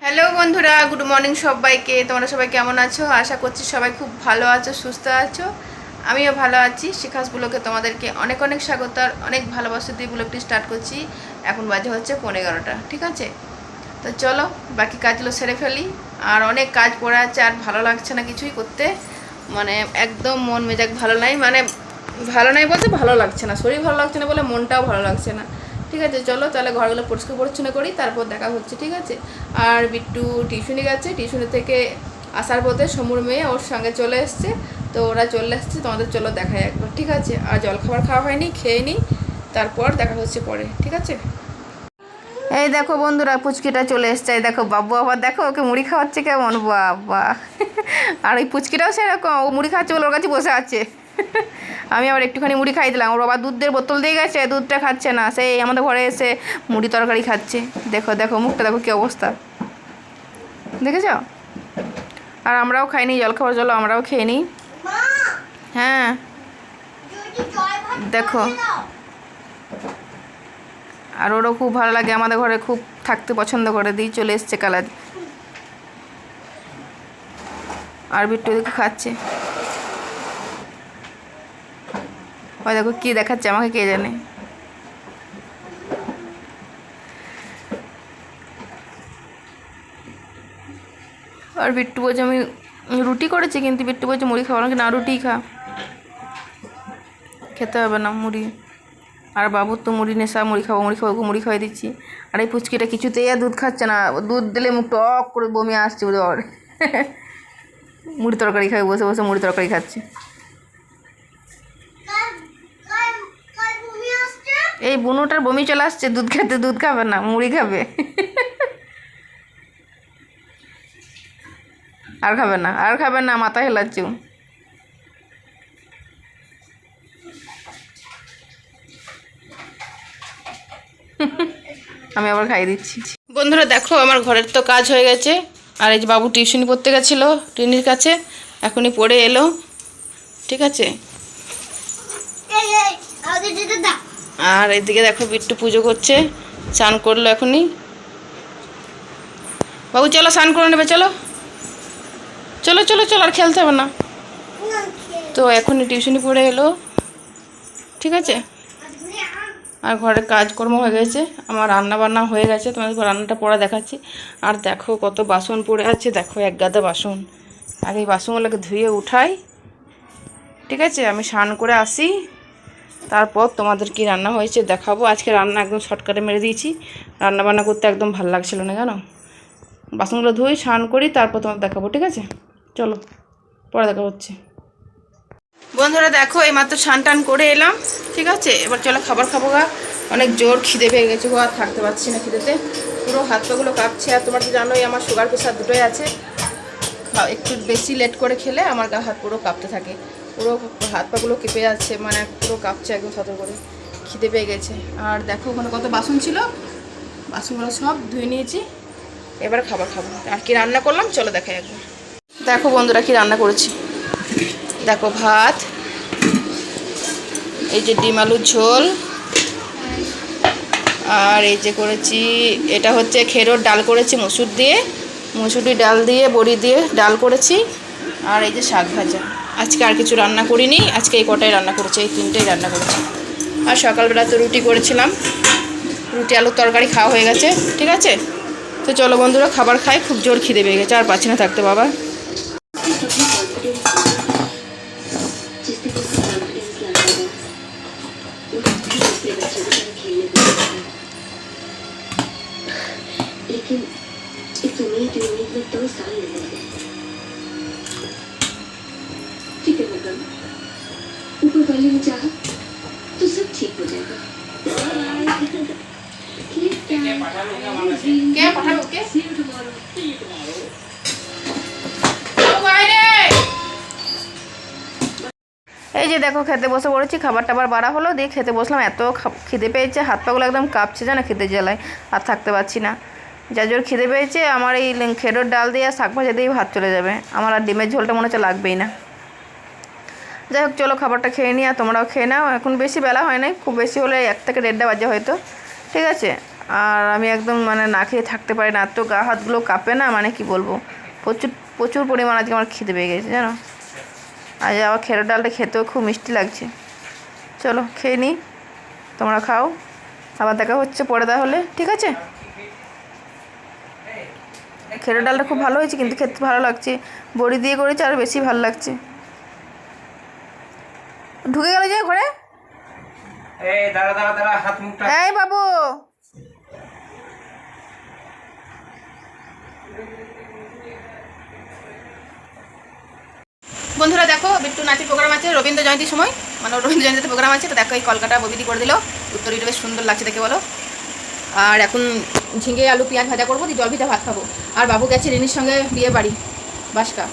Hello বন্ধুরা, good morning সবাইকে। তোমরা সবাই কেমন আছো? আশা করছি সবাই খুব ভালো আছো, সুস্থ আছো। আমিও ভালো আছি। শিখাস ব্লগে তোমাদেরকে অনেক অনেক স্বাগত আর অনেক ভালোবাসা দিয়ে ব্লগটি স্টার্ট করছি। এখন বাজে হচ্ছে 11:30, ঠিক আছে? তো চলো বাকি কাজগুলো সেরে ফেলি। আর অনেক কাজ পড়ে আছে, আর ভালো লাগছে না কিছুই করতে। মানে একদম মন মেজাজ ভালো নাই, মানে ভালো নাই বলতে ভালো লাগছে না, শরীর ভালো লাগছে না বলে মনটাও ভালো লাগছে না। ঠিক আছে, চলো তাহলে ঘরগুলো পরিষ্কার পরিচ্ছন্ন করি, তারপর দেখা হচ্ছে, ঠিক আছে? আর বিট্টু টিউশনি গেছে, টিউশনি থেকে আসার পথে সমুর মেয়ে ওর সঙ্গে চলে এসছে। তো ওরা চলে এসছে, তোমাদের চলো দেখাই একবার, ঠিক আছে? আর জলখাবার খাওয়া হয়নি, খেয়ে নিই, তারপর দেখা হচ্ছে পরে, ঠিক আছে? এই দেখো বন্ধুরা, পুচকিটা চলে এসছে। এই দেখো বাবু, আবার দেখো ওকে মুড়ি খাওয়াচ্ছে কেমন, বাবা! আর ওই পুচকিটাও সেরকম, ও মুড়ি খাচ্ছে বলে ওর কাছে বসে আছে। আমি আবার একটুখানি মুড়ি খাই দিলাম, ওর বাবা দুধের বোতল দিয়ে গেছে, দুধটা খাচ্ছে না, সেই আমাদের ঘরে এসে মুড়ি তরকারি খাচ্ছে। দেখো দেখো মুখটা, দেখো কী অবস্থা, দেখেছ? আর আমরাও খাইনি জলখাবার, চলো আমরাও খেয়ে নিই। হ্যাঁ দেখো, আর ওরও খুব ভালো লাগে, আমাদের ঘরে খুব থাকতে পছন্দ করে, দিই চলে এসছে কালার। আর বিট্টু দেখো খাচ্ছে, ওই দেখো কী দেখাচ্ছে আমাকে কে জানে। আর বিট্টু বলছে আমি রুটি করেছি, কিন্তু বিট্টু বলছে মুড়ি খাওয়া নাকি, না রুটি খা, খেতে হবে না মুড়ি। আর বাবুর তো মুড়ি নেশা, মুড়ি খাবো মুড়ি খাবো, মুড়ি খাইয়ে দিচ্ছি। আর এই পুচকিটা কিছুতেই আর দুধ খাচ্ছে না, দুধ দিলে মুখ টক করে বমি আসছে ওর। মুড়ি তরকারি খাবে, বসে বসে মুড়ি তরকারি খাচ্ছে। এই বুনুটার বমি চলে আসছে, দুধ খেতে, দুধ খাবে না, মুড়ি খাবে। আর খাবে না, আর খাবে না, মাথা হেলাচ্ছে। আমি আবার খাইয়ে দিচ্ছি। বন্ধুরা দেখো, আমার ঘরের তো কাজ হয়ে গেছে। আর এই যে বাবু টিউশনি পড়তে গেছিলো টিনির কাছে, এখনই পড়ে এলো, ঠিক আছে? আর এদিকে দেখো বিট্টু পুজো করছে, স্নান করলো এখনই। বাবু চলো স্নান করে নেবে, চলো চলো চলো চলো, আর খেলতে হবে না। তো এখনই টিউশনি পড়ে এলো, ঠিক আছে? আর ঘরের কাজকর্ম হয়ে গেছে, আমার রান্না বান্না হয়ে গেছে, তোমাদের রান্নাটা পরে দেখাচ্ছি। আর দেখো কত বাসন পড়ে আছে, দেখো এক গাদা বাসন। আর এই বাসনগুলোকে ধুয়ে উঠাই, ঠিক আছে? আমি স্নান করে আসি, তারপর তোমাদের কি রান্না হয়েছে দেখাবো। আজকে রান্না একদম শর্টকাটে মেরে দিয়েছি, রান্না বান্না করতে একদম ভালো লাগছিল না, জানো? বাসনগুলো ধুই, স্নান করি, তারপর তোমাদের দেখাবো, ঠিক আছে? চলো পরে দেখা হচ্ছে। বন্ধুরা দেখো, এইমাত্র স্নান টান করে এলাম, ঠিক আছে? এবার চলো খাবার খাবো গা। অনেক জোর খিদে পেয়ে গেছে গো, আর থাকতে পারছি না খিদেতে, পুরো হাত পাগুলো কাঁপছে। আর তোমার তো জানোই আমার সুগার প্রেশার দুটোই আছে, একটু বেশি লেট করে খেলে আমার গা হাত পুরো কাঁপতে থাকে, পুরো হাত পাগুলো কেঁপে যাচ্ছে, মানে পুরো কাঁপছে একদম সতর্ক করে। খিদে পেয়ে গেছে। আর দেখো ওখানে কত বাসন ছিল, বাসনগুলো সব ধুয়ে নিয়েছি, এবার খাবার খাবো। আর কি রান্না করলাম চলো দেখাই একবার। দেখো বন্ধুরা কি রান্না করেছি, দেখো ভাত, এই যে ডিম আলুর ঝোল, আর এই যে করেছি এটা হচ্ছে খেরোর ডাল করেছি, মুসুরি ডাল দিয়ে বড়ি দিয়ে ডাল করেছি। আর এই যে শাক ভাজা। আজকে আর কিছু রান্না করিনি, আজকে এই কটাই রান্না করেছি, এই তিনটেই রান্না করেছি। আর সকালবেলা তো রুটি করেছিলাম, রুটি আলুর তরকারি খাওয়া হয়ে গেছে, ঠিক আছে? তো চলো বন্ধুরা খাবার খাই, খুব জোর খিদে পেয়ে গেছে, আর পাচ্ছি না থাকতে বাবা। लेकिन इस उम्मीद में 2 साल लगे थे। फिक्र न करो, ऊपर वाले ने चाहा तो सब ठीक हो जाएगा। क्या पढ़ा ओके? এই যে দেখো খেতে বসে পড়েছি, খাবার টাবার বাড়া হলো, দিয়ে খেতে বসলাম। এত খিদে পেয়েছে, হাত পাগুলো একদম কাঁপছে, জানো খিদে জ্বালায়, আর থাকতে পারছি না। যা জোর খিদে পেয়েছে, আমার এই খেরোর ডাল দিয়ে আর শাক ভাজা দিয়েই ভাত চলে যাবে, আমার আর ডিমের ঝোলটা মনে হচ্ছে লাগবেই না। যাই হোক চলো খাবারটা খেয়ে নিই, আর তোমরাও খেয়ে নাও। এখন বেশি বেলা হয় নাই, খুব বেশি হলে 1 থেকে 1:30 বাজে হয়তো, ঠিক আছে? আর আমি একদম মানে না খেয়ে থাকতে পারি না, এত গা হাতগুলো কাঁপে না, মানে কি বলবো, প্রচুর প্রচুর পরিমাণ আজকে আমার খিদে পেয়ে গেছে জানো। আজ আবার খেরোর ডালটা খেতেও খুব মিষ্টি লাগছে। চলো খেয়ে নিই, তোমরা খাও, আবার দেখা হচ্ছে পরে তাহলে, ঠিক আছে। খেরোর ডালটা খুব ভালো হয়েছে, কিন্তু খেতে ভালো লাগছে, বড়ি দিয়ে করেছে আর বেশি ভালো লাগছে। ঢুকে গেল যে ঘরে, এই বাবু, বন্ধুরা দেখো বিট্টু নাচের প্রোগ্রাম আছে রবীন্দ্র জয়ন্তীর সময়, মানে রবীন্দ্র জয়ন্তীতে প্রোগ্রাম আছে, তো দেখো এই কলকাতা ববিদি করে দিল, উত্তরীটা বেশ সুন্দর লাগছে দেখে বলো। আর এখন ঝিঙে আলু পেঁয়াজ ভাজা করবো, দিয়ে জল ভিজা ভাত খাবো। আর বাবু গেছে রিনির সঙ্গে বিয়ে বাড়ি বাসকা,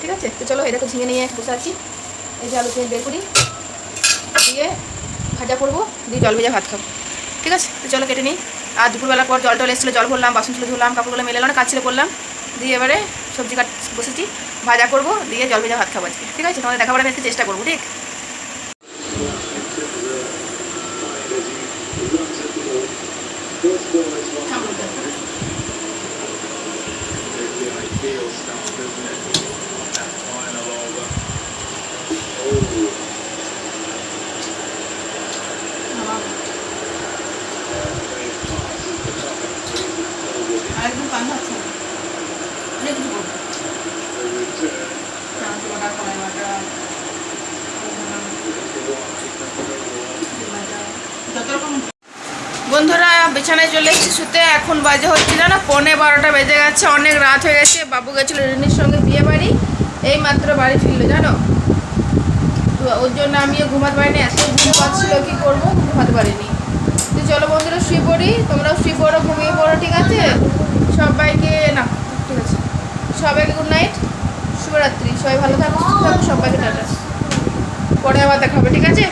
ঠিক আছে। তো চলো এই দেখো ঝিঙে নিয়ে বসে আছি, এই যে আলু পেঁয়াজ বের করি, দিয়ে ভাজা করবো, দিয়ে জল ভেজা ভাত খাবো, ঠিক আছে। তো চলো কেটে নিই। আর দুপুরবেলার পর জল টল এসেছিলো, জল ভরলাম, বাসন ছিল ধুলাম, কাপড়গুলো মেলে না, কাজ ছিল করলাম, দিয়ে এবারে সবজি কাট বসেছি, ভাজা করবো, দিয়ে জল ভেজা ভাত খাবো আজকে, ঠিক আছে। তোমাদের দেখাবার আমি চেষ্টা করবো, ঠিক। একদম কান্না হচ্ছে, অনেক কিছু করবো, বন্ধুরা বিছানায় চলে এসেছি শুতে, এখন বাজে হচ্ছে জানো 11:30 বেজে গেছে, অনেক রাত হয়ে গেছে। বাবু গেছিলো রিনির সঙ্গে বিয়ে বাড়ি, এই মাত্র বাড়ি ফিরলো জানো, তো ওর জন্য আমিও ঘুমাতে পারিনি, এত ঘুম পাচ্ছিলো কী করবো, ঘুমাতে পারিনি। তো চলো বন্ধুরা শুয়ে পড়ি, তোমরাও শুয়ে পড়ো, ঘুমিয়ে পড়ো, ঠিক আছে। সবাইকে না, ঠিক আছে, সবাইকে গুড নাইট, শুভরাত্রি, সবাই ভালো থাকো, সুস্থ থাকো, সবাইকে টাটা, পরে আবার দেখা হবে, ঠিক আছে।